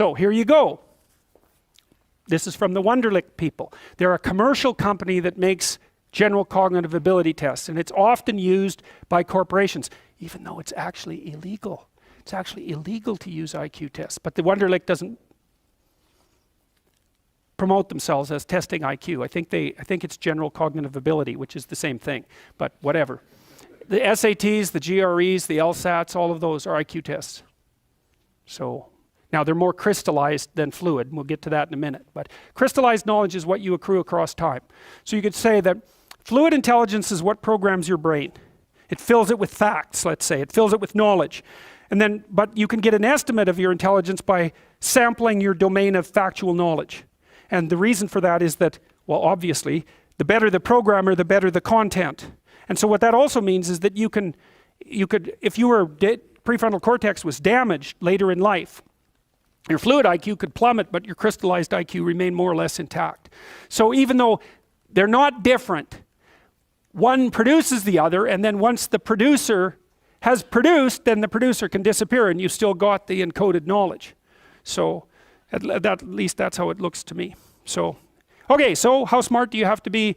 So here you go. This is from the Wonderlic people. They're a commercial company that makes general cognitive ability tests, and it's often used by corporations, even though it's actually illegal. It's actually illegal to use IQ tests, but the Wonderlic doesn't promote themselves as testing IQ. I think it's general cognitive ability, which is the same thing, but whatever. The SATs, the GREs, the LSATs, all of those are IQ tests. So now they're more crystallized than fluid, and we'll get to that in a minute, but crystallized knowledge is what you accrue across time. So you could say that fluid intelligence is what programs your brain. It fills it with facts, let's say. It fills it with knowledge. And then, but you can get an estimate of your intelligence by sampling your domain of factual knowledge. And the reason for that is that, well, obviously, the better the programmer, the better the content. And so what that also means is that you could, if your prefrontal cortex was damaged later in life, your fluid IQ could plummet, but your crystallized IQ remain more or less intact. So even though they're not different, one produces the other, and then once the producer has produced, then the producer can disappear and you still got the encoded knowledge. So at least that's how it looks to me. So, okay, so how smart do you have to be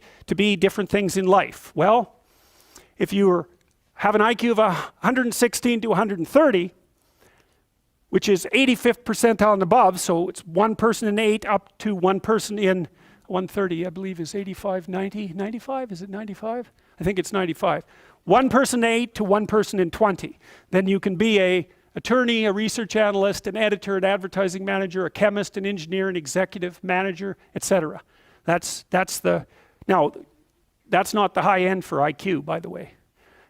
different things in life? Well, if you have an IQ of 116 to 130, which is 85th percentile and above, so it's one person in 8 up to one person in 130, I believe is 85, 90, 95, is it 95? I think it's 95. One person in 8 to one person in 20. Then you can be a attorney, a research analyst, an editor, an advertising manager, a chemist, an engineer, an executive manager, etc. That's not the high end for IQ, by the way.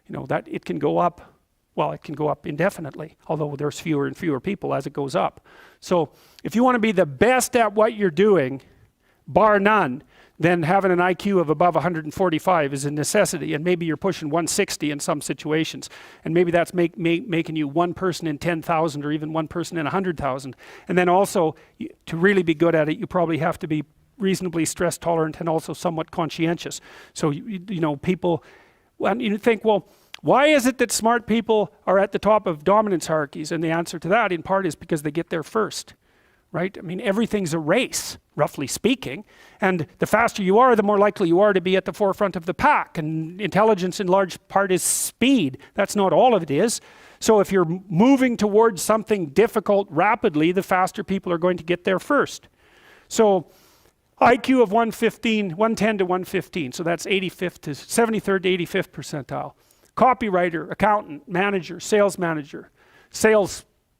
You know, that it can go up, well, it can go up indefinitely, although there's fewer and fewer people as it goes up. So if you want to be the best at what you're doing, bar none, then having an IQ of above 145 is a necessity, and maybe you're pushing 160 in some situations, and maybe that's making you one person in 10,000 or even one person in 100,000. And then also, to really be good at it, you probably have to be reasonably stress tolerant and also somewhat conscientious. So you know, people, when you think, well, why is it that smart people are at the top of dominance hierarchies? And the answer to that in part is because they get there first. Right? I mean, everything's a race, roughly speaking, and the faster you are, the more likely you are to be at the forefront of the pack, and intelligence in large part is speed. That's not all of it is. So if you're moving towards something difficult rapidly, the faster people are going to get there first. So IQ of 110 to 115, so that's 85th to 73rd to 85th percentile. Copywriter, accountant, manager, sales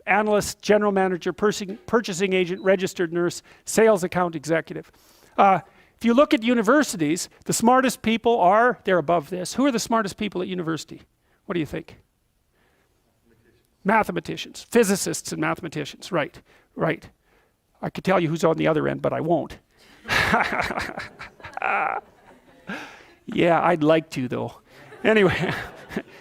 analyst, general manager, purchasing agent, registered nurse, sales account executive. If you look at universities, the smartest people they're above this. Who are the smartest people at university? What do you think? Mathematicians. Physicists and mathematicians, right. I could tell you who's on the other end, but I won't. Yeah, I'd like to though.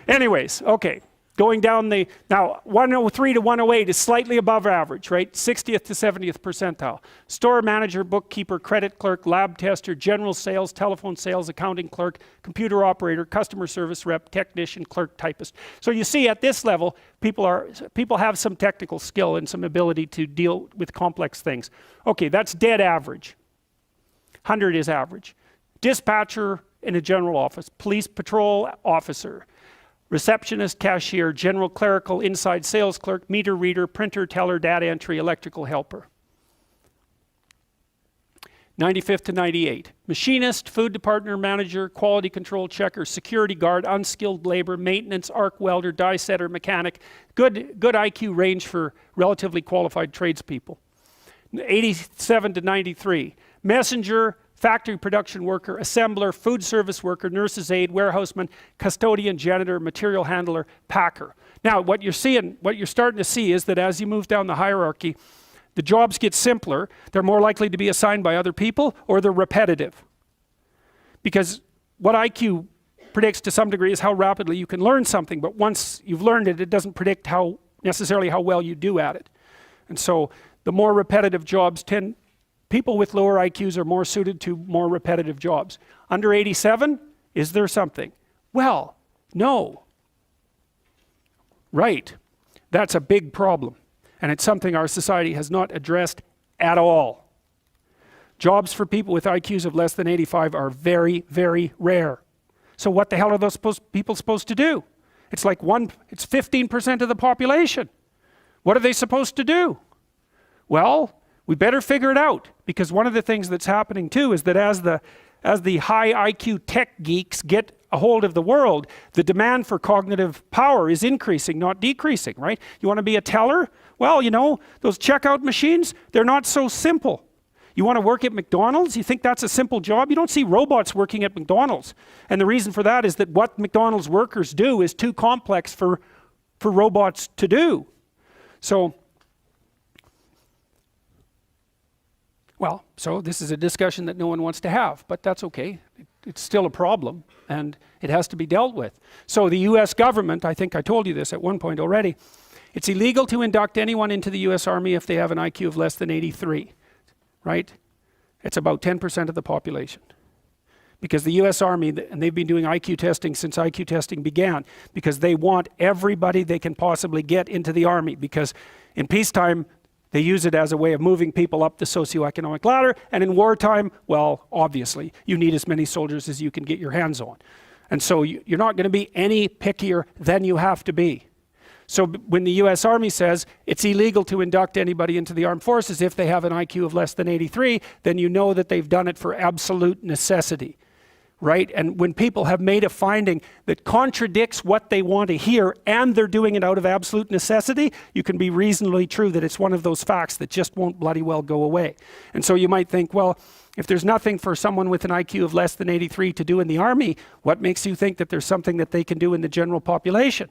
Anyways, okay. Going down now 103 to 108 is slightly above average, right? 60th to 70th percentile. Store manager, bookkeeper, credit clerk, lab tester, general sales, telephone sales, accounting clerk, computer operator, customer service rep, technician, clerk, typist. So you see at this level, people have some technical skill and some ability to deal with complex things. Okay, that's dead average. 100 is average. Dispatcher in a general office, police patrol officer, receptionist, cashier, general clerical, inside sales clerk, meter reader, printer, teller, data entry, electrical helper. 95th to 98. Machinist, food department manager, quality control checker, security guard, unskilled labor, maintenance, arc welder, die setter, mechanic. Good IQ range for relatively qualified tradespeople. 87 to 93. Messenger, factory production worker, assembler, food service worker, nurse's aide, warehouseman, custodian, janitor, material handler, packer. Now, what you're starting to see is that as you move down the hierarchy, the jobs get simpler. They're more likely to be assigned by other people, or they're repetitive. Because what IQ predicts to some degree is how rapidly you can learn something, but once you've learned it, it doesn't predict necessarily how well you do at it. And so the more repetitive jobs people with lower IQs are more suited to more repetitive jobs. Under 87, is there something? Well, no. Right. That's a big problem. And it's something our society has not addressed at all. Jobs for people with IQs of less than 85 are very, very rare. So what the hell are those people supposed to do? It's like it's 15% of the population. What are they supposed to do? Well, we better figure it out, because one of the things that's happening too is that as the high IQ tech geeks get a hold of the world, the demand for cognitive power is increasing, not decreasing, right? You want to be a teller? Well, you know, those checkout machines, they're not so simple. You want to work at McDonald's? You think that's a simple job? You don't see robots working at McDonald's. And the reason for that is that what McDonald's workers do is too complex for robots to do. So this is a discussion that no one wants to have, but that's okay. It's still a problem, and it has to be dealt with. So the US government, I think I told you this at one point already, it's illegal to induct anyone into the US Army if they have an IQ of less than 83, right? It's about 10% of the population. Because the US Army, and they've been doing IQ testing since IQ testing began, because they want everybody they can possibly get into the Army, because in peacetime, they use it as a way of moving people up the socioeconomic ladder, and in wartime, well, obviously, you need as many soldiers as you can get your hands on. And so you're not going to be any pickier than you have to be. So when the US Army says it's illegal to induct anybody into the armed forces if they have an IQ of less than 83, then you know that they've done it for absolute necessity. Right? And when people have made a finding that contradicts what they want to hear, and they're doing it out of absolute necessity, you can be reasonably true that it's one of those facts that just won't bloody well go away. And so you might think, well, if there's nothing for someone with an IQ of less than 83 to do in the Army, what makes you think that there's something that they can do in the general population?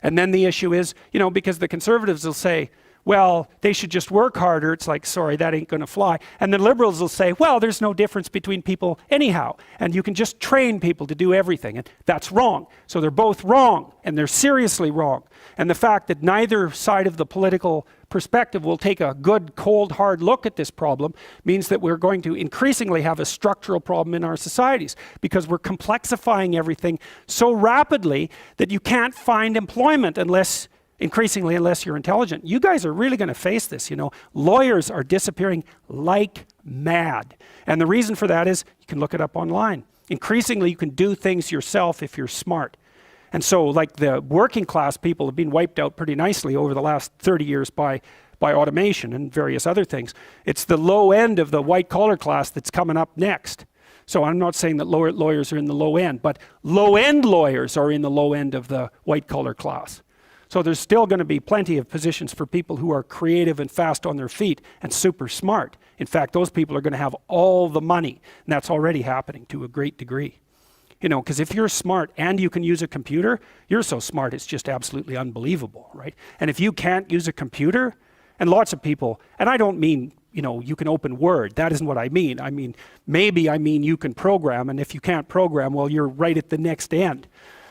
And then the issue is, you know, because the conservatives will say, well, they should just work harder. It's like, sorry, that ain't going to fly. And the liberals will say, well, there's no difference between people anyhow, and you can just train people to do everything. And that's wrong. So they're both wrong, and they're seriously wrong. And the fact that neither side of the political perspective will take a good, cold, hard look at this problem means that we're going to increasingly have a structural problem in our societies, because we're complexifying everything so rapidly that you can't find employment unless you're intelligent. You guys are really going to face this, you know. Lawyers are disappearing like mad. And the reason for that is, you can look it up online. Increasingly, you can do things yourself if you're smart. And so, like, the working class people have been wiped out pretty nicely over the last 30 years by automation and various other things. It's the low end of the white collar class that's coming up next. So I'm not saying that lawyers are in the low end, but low end lawyers are in the low end of the white collar class. So there's still going to be plenty of positions for people who are creative and fast on their feet and super smart. In fact, those people are going to have all the money, and that's already happening to a great degree. You know, because if you're smart and you can use a computer, you're so smart it's just absolutely unbelievable, right? And if you can't use a computer, and lots of people, and I don't mean, you know, you can open Word. That isn't what I mean. I mean, maybe I mean you can program, and if you can't program, well, you're right at the next end.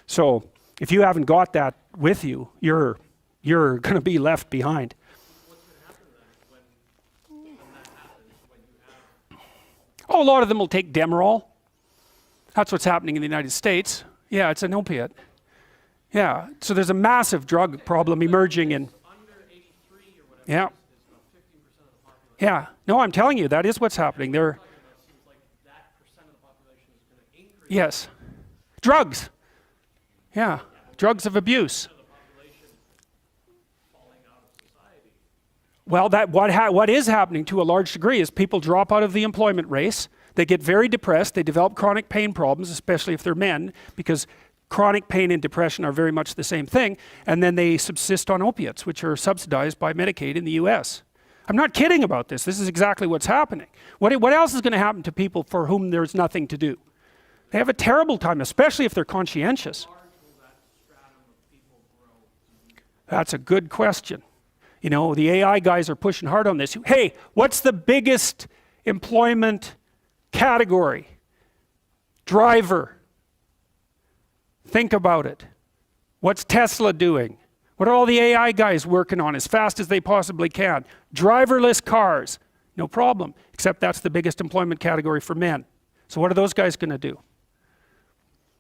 So if you haven't got that with you, you're going to be left behind. What's going to happen then when that happens, when you have... Oh, a lot of them will take Demerol. That's what's happening in the United States. Yeah, it's an opiate. Yeah, so there's a massive drug problem emerging in... Under 83 or whatever, yeah. It's about 15% of the population. Yeah, no, I'm telling you, that is what's happening. Seems like that percent of the population is going to increase. Yes. Drugs. Yeah, drugs of abuse. Well, what is happening to a large degree is people drop out of the employment race. They get very depressed. They develop chronic pain problems, especially if they're men, because chronic pain and depression are very much the same thing. And then they subsist on opiates, which are subsidized by Medicaid in the US. I'm not kidding about this. This is exactly what's happening. What else is going to happen to people for whom there's nothing to do? They have a terrible time, especially if they're conscientious. That's a good question. You know, the AI guys are pushing hard on this. Hey, what's the biggest employment category? Driver. Think about it. What's Tesla doing? What are all the AI guys working on as fast as they possibly can? Driverless cars. No problem, except that's the biggest employment category for men. So what are those guys going to do?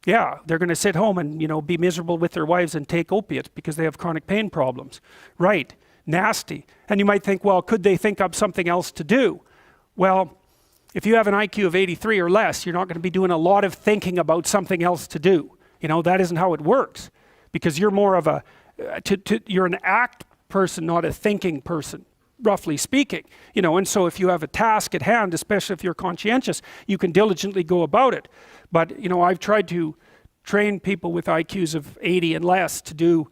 Yeah, they're going to sit home and, you know, be miserable with their wives and take opiates because they have chronic pain problems. Right. nasty. And you might think, well, could they think up something else to do? Well, if you have an IQ of 83 or less, you're not going to be doing a lot of thinking about something else to do. You know, that isn't how it works, because you're more of a, you're an act person, not a thinking person, roughly speaking. You know, and so if you have a task at hand, especially if you're conscientious, you can diligently go about it. But, you know, I've tried to train people with IQs of 80 and less to do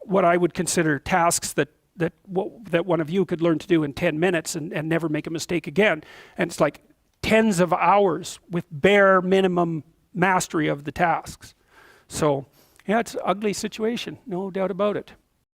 what I would consider tasks that one of you could learn to do in 10 minutes and never make a mistake again. And it's like tens of hours with bare minimum mastery of the tasks. So, yeah, it's an ugly situation, no doubt about it.